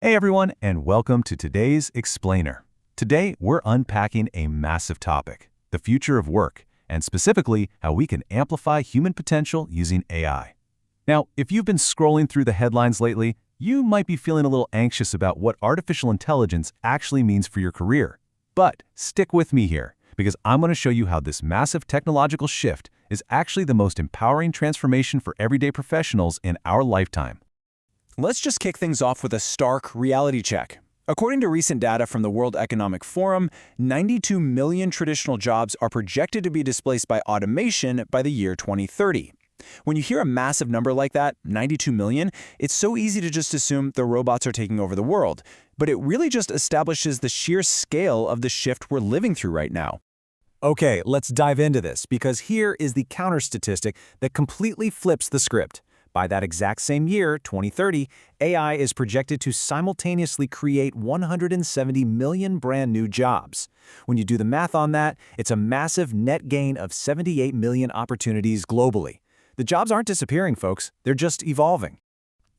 Hey everyone, and welcome to today's Explainer. Today, we're unpacking a massive topic, the future of work, and specifically how we can amplify human potential using AI. Now, if you've been scrolling through the headlines lately, you might be feeling a little anxious about what artificial intelligence actually means for your career. But stick with me here, because I'm going to show you how this massive technological shift is actually the most empowering transformation for everyday professionals in our lifetime. Let's just kick things off with a stark reality check. According to recent data from the World Economic Forum, 92 million traditional jobs are projected to be displaced by automation by the year 2030. When you hear a massive number like that, 92 million, it's so easy to just assume the robots are taking over the world. But it really just establishes the sheer scale of the shift we're living through right now. Okay, let's dive into this, because here is the counter statistic that completely flips the script. By that exact same year, 2030, AI is projected to simultaneously create 170 million brand new jobs. When you do the math on that, it's a massive net gain of 78 million opportunities globally. The jobs aren't disappearing, folks. They're just evolving.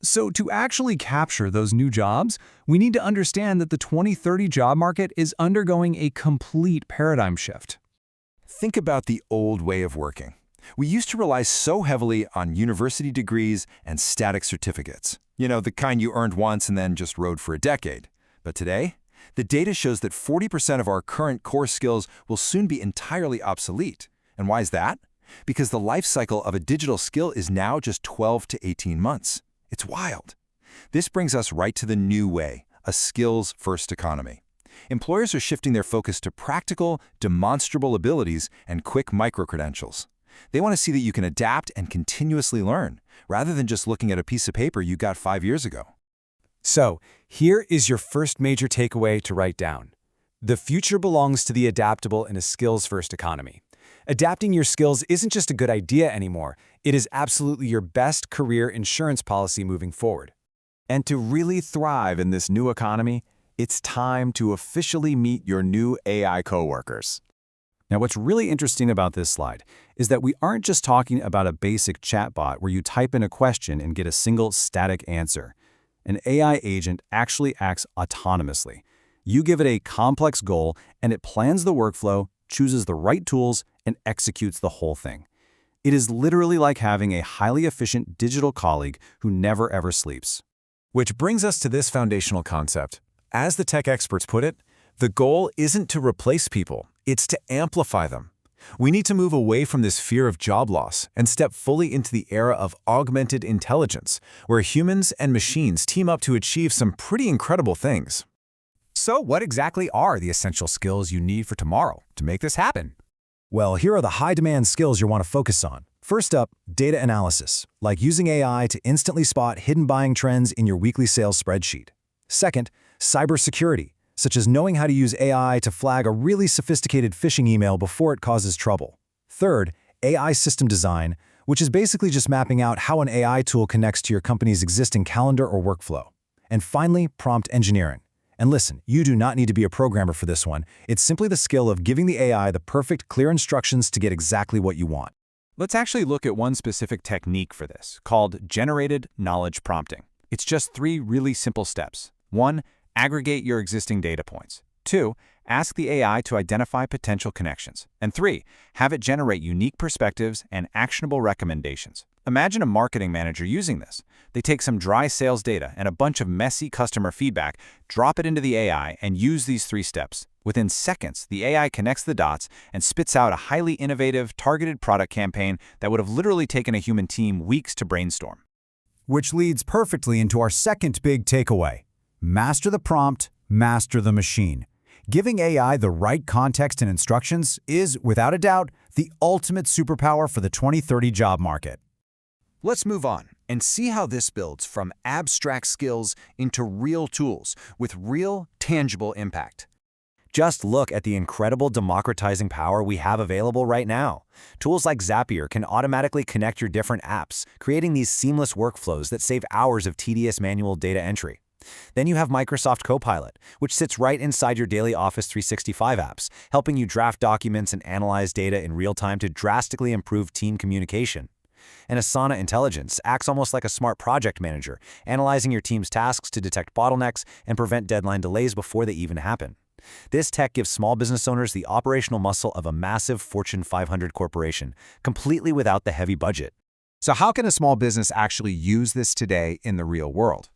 So to actually capture those new jobs, we need to understand that the 2030 job market is undergoing a complete paradigm shift. Think about the old way of working. We used to rely so heavily on university degrees and static certificates. You know, the kind you earned once and then just rode for a decade. But today, the data shows that 40% of our current core skills will soon be entirely obsolete. And why is that? Because the life cycle of a digital skill is now just 12 to 18 months. It's wild. This brings us right to the new way, a skills-first economy. Employers are shifting their focus to practical, demonstrable abilities and quick micro-credentials. They want to see that you can adapt and continuously learn, rather than just looking at a piece of paper you got 5 years ago. So, here is your first major takeaway to write down. The future belongs to the adaptable in a skills-first economy. Adapting your skills isn't just a good idea anymore. It is absolutely your best career insurance policy moving forward. And to really thrive in this new economy, it's time to officially meet your new AI coworkers. Now, what's really interesting about this slide is that we aren't just talking about a basic chatbot where you type in a question and get a single static answer. An AI agent actually acts autonomously. You give it a complex goal, and it plans the workflow, chooses the right tools, and executes the whole thing. It is literally like having a highly efficient digital colleague who never ever sleeps. Which brings us to this foundational concept. As the tech experts put it, the goal isn't to replace people, it's to amplify them. We need to move away from this fear of job loss and step fully into the era of augmented intelligence, where humans and machines team up to achieve some pretty incredible things. So what exactly are the essential skills you need for tomorrow to make this happen? Well, here are the high-demand skills you'll want to focus on. First up, data analysis, like using AI to instantly spot hidden buying trends in your weekly sales spreadsheet. Second, cybersecurity, such as knowing how to use AI to flag a really sophisticated phishing email before it causes trouble. Third, AI system design, which is basically just mapping out how an AI tool connects to your company's existing calendar or workflow. And finally, prompt engineering. And listen, you do not need to be a programmer for this one. It's simply the skill of giving the AI the perfect, clear instructions to get exactly what you want. Let's actually look at one specific technique for this, called generated knowledge prompting. It's just 3 really simple steps. 1. Aggregate your existing data points. 2. Ask the AI to identify potential connections. And 3. Have it generate unique perspectives and actionable recommendations. Imagine a marketing manager using this. They take some dry sales data and a bunch of messy customer feedback, drop it into the AI, and use these 3 steps. Within seconds, the AI connects the dots and spits out a highly innovative, targeted product campaign that would have literally taken a human team weeks to brainstorm. Which leads perfectly into our second big takeaway. Master the prompt, master the machine. Giving AI the right context and instructions is, without a doubt, the ultimate superpower for the 2030 job market. Let's move on and see how this builds from abstract skills into real tools with real, tangible impact. Just look at the incredible democratizing power we have available right now. Tools like Zapier can automatically connect your different apps, creating these seamless workflows that save hours of tedious manual data entry. Then you have Microsoft Copilot, which sits right inside your daily Office 365 apps, helping you draft documents and analyze data in real time to drastically improve team communication. And Asana Intelligence acts almost like a smart project manager, analyzing your team's tasks to detect bottlenecks and prevent deadline delays before they even happen. This tech gives small business owners the operational muscle of a massive Fortune 500 corporation, completely without the heavy budget. So how can a small business actually use this today in the real world?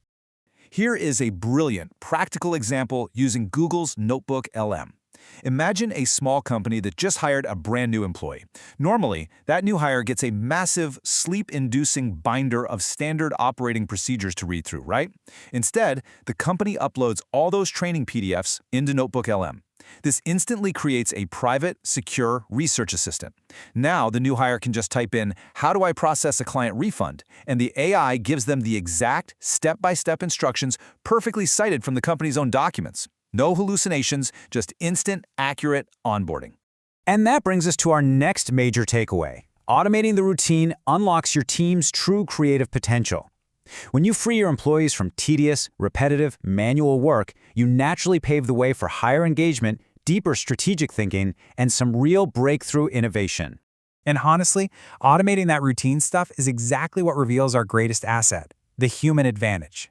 Here is a brilliant, practical example using Google's Notebook LM. Imagine a small company that just hired a brand new employee. Normally, that new hire gets a massive, sleep-inducing binder of standard operating procedures to read through, right? Instead, the company uploads all those training PDFs into Notebook LM. This instantly creates a private, secure research assistant. Now, the new hire can just type in, "How do I process a client refund?" and the AI gives them the exact step-by-step instructions perfectly cited from the company's own documents. No hallucinations, just instant, accurate onboarding. And that brings us to our next major takeaway. Automating the routine unlocks your team's true creative potential. When you free your employees from tedious, repetitive, manual work, you naturally pave the way for higher engagement, deeper strategic thinking, and some real breakthrough innovation. And honestly, automating that routine stuff is exactly what reveals our greatest asset, the human advantage.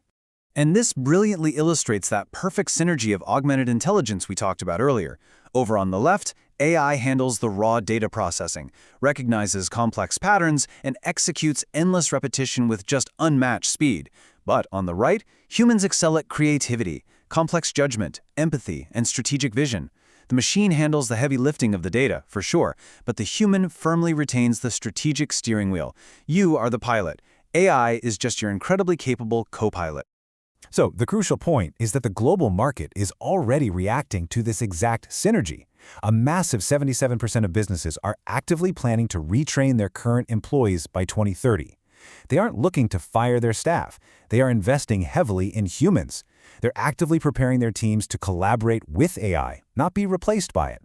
And this brilliantly illustrates that perfect synergy of augmented intelligence we talked about earlier. Over on the left, AI handles the raw data processing, recognizes complex patterns, and executes endless repetition with just unmatched speed. But on the right, humans excel at creativity, complex judgment, empathy, and strategic vision. The machine handles the heavy lifting of the data, for sure, but the human firmly retains the strategic steering wheel. You are the pilot. AI is just your incredibly capable co-pilot. So the crucial point is that the global market is already reacting to this exact synergy. A massive 77% of businesses are actively planning to retrain their current employees by 2030. They aren't looking to fire their staff. They are investing heavily in humans. They're actively preparing their teams to collaborate with AI, not be replaced by it.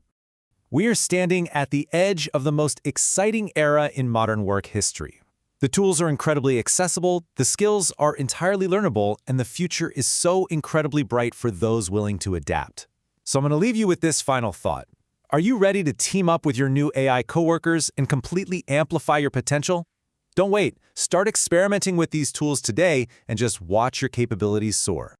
We are standing at the edge of the most exciting era in modern work history. The tools are incredibly accessible, the skills are entirely learnable, and the future is so incredibly bright for those willing to adapt. So I'm going to leave you with this final thought. Are you ready to team up with your new AI coworkers and completely amplify your potential? Don't wait. Start experimenting with these tools today and just watch your capabilities soar.